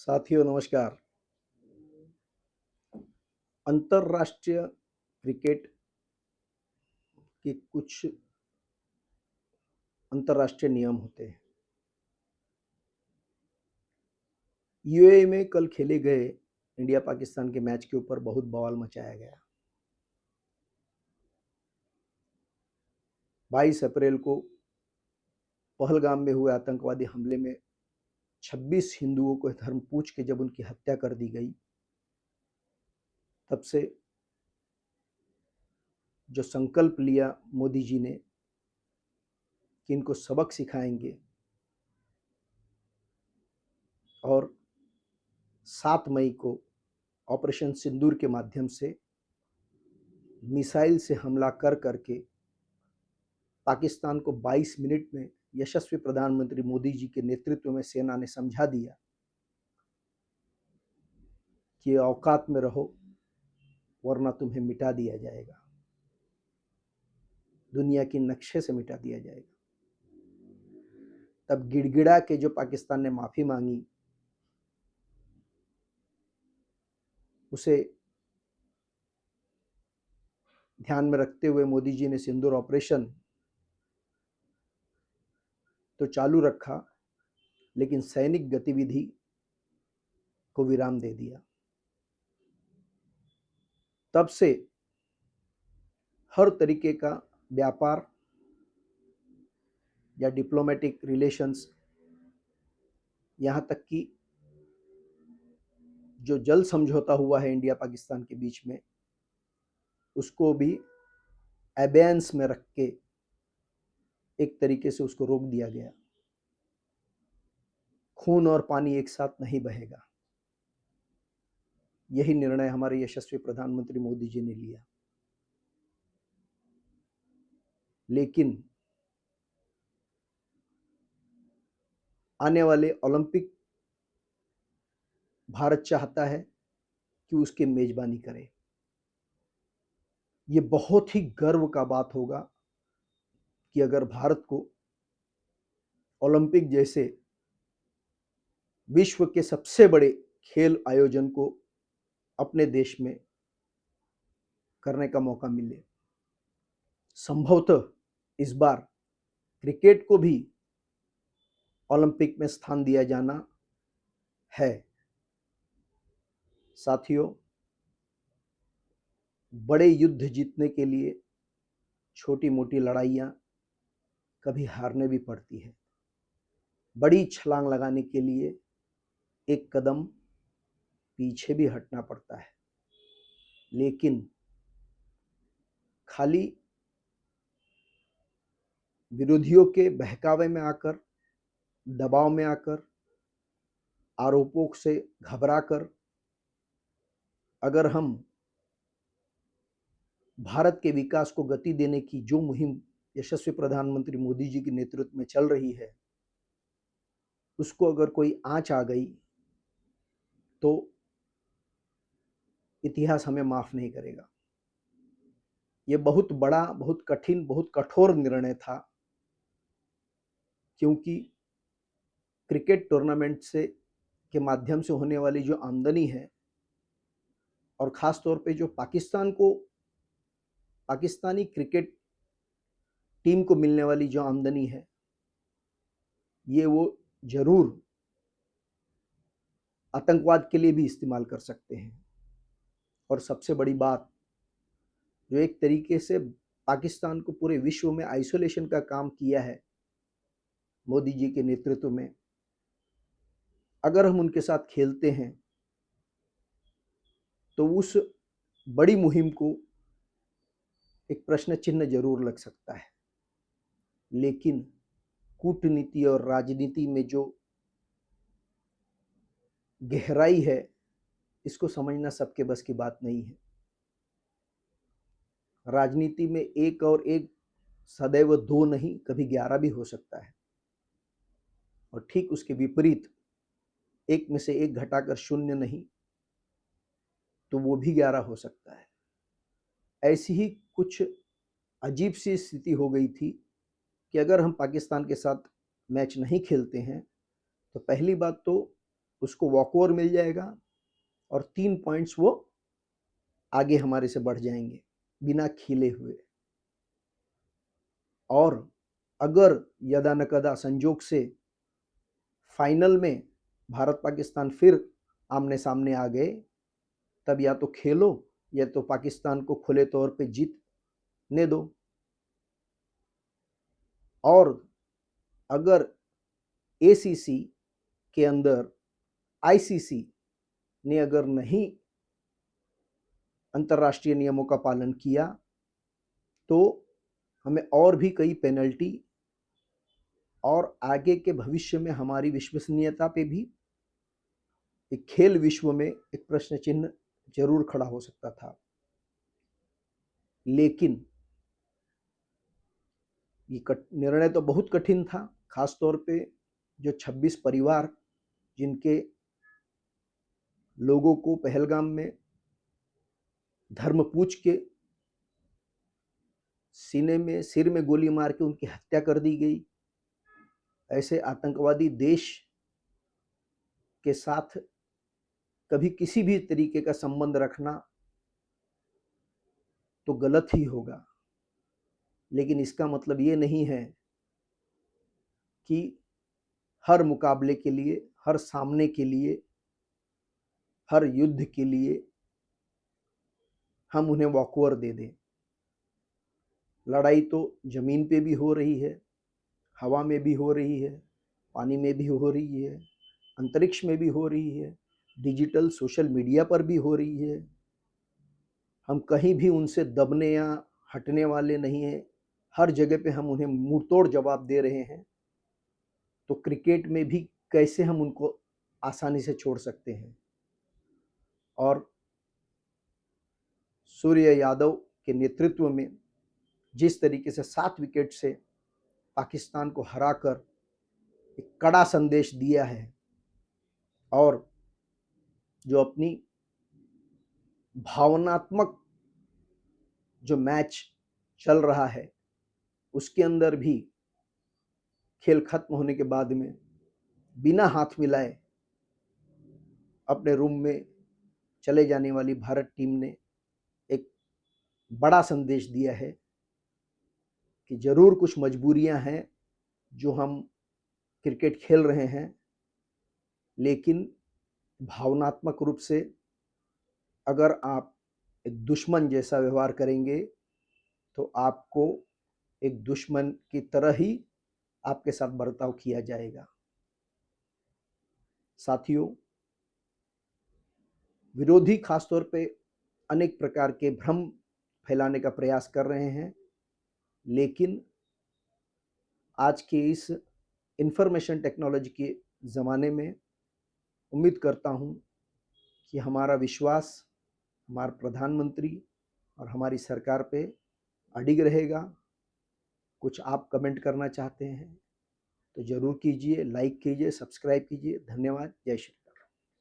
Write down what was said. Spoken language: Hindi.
साथियों नमस्कार। अंतर्राष्ट्रीय क्रिकेट के कुछ अंतर्राष्ट्रीय नियम होते हैं। यूएई में कल खेले गए इंडिया पाकिस्तान के मैच के ऊपर बहुत बवाल मचाया गया। 22 अप्रैल को पहलगाम में हुए आतंकवादी हमले में 26 हिंदुओं को धर्म पूछ के जब उनकी हत्या कर दी गई, तब से जो संकल्प लिया मोदी जी ने कि इनको सबक सिखाएंगे और 7 मई को ऑपरेशन सिंदूर के माध्यम से मिसाइल से हमला कर करके पाकिस्तान को 22 मिनट में यशस्वी प्रधानमंत्री मोदी जी के नेतृत्व में सेना ने समझा दिया कि औकात में रहो वरना तुम्हें मिटा दिया जाएगा, दुनिया के नक्शे से मिटा दिया जाएगा। तब गिड़गिड़ा के जो पाकिस्तान ने माफी मांगी, उसे ध्यान में रखते हुए मोदी जी ने सिंदूर ऑपरेशन तो चालू रखा, लेकिन सैनिक गतिविधि को विराम दे दिया। तब से हर तरीके का व्यापार या डिप्लोमेटिक रिलेशंस, यहाँ तक कि जो जल समझौता हुआ है इंडिया पाकिस्तान के बीच में, उसको भी एबेंस में रख के एक तरीके से उसको रोक दिया गया। खून और पानी एक साथ नहीं बहेगा, यही निर्णय हमारे यशस्वी प्रधानमंत्री मोदी जी ने लिया। लेकिन आने वाले ओलंपिक भारत चाहता है कि उसकी मेजबानी करे। ये बहुत ही गर्व का बात होगा कि अगर भारत को ओलंपिक जैसे विश्व के सबसे बड़े खेल आयोजन को अपने देश में करने का मौका मिले। संभवतः इस बार क्रिकेट को भी ओलंपिक में स्थान दिया जाना है। साथियों, बड़े युद्ध जीतने के लिए छोटी मोटी लड़ाइयाँ कभी हारने भी पड़ती है। बड़ी छलांग लगाने के लिए एक कदम पीछे भी हटना पड़ता है। लेकिन खाली विरोधियों के बहकावे में आकर, दबाव में आकर, आरोपों से घबराकर अगर हम भारत के विकास को गति देने की जो मुहिम यशस्वी प्रधानमंत्री मोदी जी के नेतृत्व में चल रही है, उसको अगर कोई आंच आ गई तो इतिहास हमें माफ नहीं करेगा। ये बहुत बड़ा, बहुत कठिन, बहुत कठोर निर्णय था, क्योंकि क्रिकेट टूर्नामेंट से के माध्यम से होने वाली जो आमदनी है और ख़ास तौर पे जो पाकिस्तानी क्रिकेट टीम को मिलने वाली जो आमदनी है, ये वो जरूर आतंकवाद के लिए भी इस्तेमाल कर सकते हैं। और सबसे बड़ी बात, जो एक तरीके से पाकिस्तान को पूरे विश्व में आइसोलेशन का काम किया है मोदी जी के नेतृत्व में, अगर हम उनके साथ खेलते हैं तो उस बड़ी मुहिम को एक प्रश्न चिन्ह जरूर लग सकता है। लेकिन कूटनीति और राजनीति में जो गहराई है, इसको समझना सबके बस की बात नहीं है। राजनीति में एक और एक सदैव दो नहीं, कभी 11 भी हो सकता है। और ठीक उसके विपरीत, एक में से एक घटाकर शून्य नहीं तो वो भी 11 हो सकता है। ऐसी ही कुछ अजीब सी स्थिति हो गई थी कि अगर हम पाकिस्तान के साथ मैच नहीं खेलते हैं तो पहली बात तो उसको वॉकओवर मिल जाएगा और 3 पॉइंट्स वो आगे हमारे से बढ़ जाएंगे बिना खिले हुए। और अगर यदा न कदा संजोग से फाइनल में भारत पाकिस्तान फिर आमने सामने आ गए, तब या तो खेलो या तो पाकिस्तान को खुले तौर पे जीतने दो। और अगर एसीसी के अंदर आईसीसी ने अगर नहीं अंतर्राष्ट्रीय नियमों का पालन किया तो हमें और भी कई पेनल्टी और आगे के भविष्य में हमारी विश्वसनीयता पे भी एक खेल विश्व में एक प्रश्न चिन्ह जरूर खड़ा हो सकता था। लेकिन ये निर्णय तो बहुत कठिन था, खास तौर पे जो 26 परिवार जिनके लोगों को पहलगाम में धर्म पूछ के सीने में सिर में गोली मार के उनकी हत्या कर दी गई। ऐसे आतंकवादी देश के साथ कभी किसी भी तरीके का संबंध रखना तो गलत ही होगा। लेकिन इसका मतलब ये नहीं है कि हर मुकाबले के लिए, हर सामने के लिए, हर युद्ध के लिए हम उन्हें वॉकओवर दे दें। लड़ाई तो जमीन पे भी हो रही है, हवा में भी हो रही है, पानी में भी हो रही है, अंतरिक्ष में भी हो रही है, डिजिटल सोशल मीडिया पर भी हो रही है। हम कहीं भी उनसे दबने या हटने वाले नहीं हैं। हर जगह पे हम उन्हें मुंहतोड़ जवाब दे रहे हैं। तो क्रिकेट में भी कैसे हम उनको आसानी से छोड़ सकते हैं। और सूर्य यादव के नेतृत्व में जिस तरीके से 7 विकेट से पाकिस्तान को हराकर एक कड़ा संदेश दिया है, और जो अपनी भावनात्मक जो मैच चल रहा है उसके अंदर भी खेल खत्म होने के बाद में बिना हाथ मिलाए अपने रूम में चले जाने वाली भारत टीम ने एक बड़ा संदेश दिया है कि जरूर कुछ मजबूरियां हैं जो हम क्रिकेट खेल रहे हैं, लेकिन भावनात्मक रूप से अगर आप एक दुश्मन जैसा व्यवहार करेंगे तो आपको एक दुश्मन की तरह ही आपके साथ बर्ताव किया जाएगा। साथियों, विरोधी खासतौर पे अनेक प्रकार के भ्रम फैलाने का प्रयास कर रहे हैं, लेकिन आज के इस इंफॉर्मेशन टेक्नोलॉजी के ज़माने में उम्मीद करता हूं कि हमारा विश्वास हमारे प्रधानमंत्री और हमारी सरकार पे अडिग रहेगा। कुछ आप कमेंट करना चाहते हैं तो ज़रूर कीजिए, लाइक कीजिए, सब्सक्राइब कीजिए। धन्यवाद। जय श्री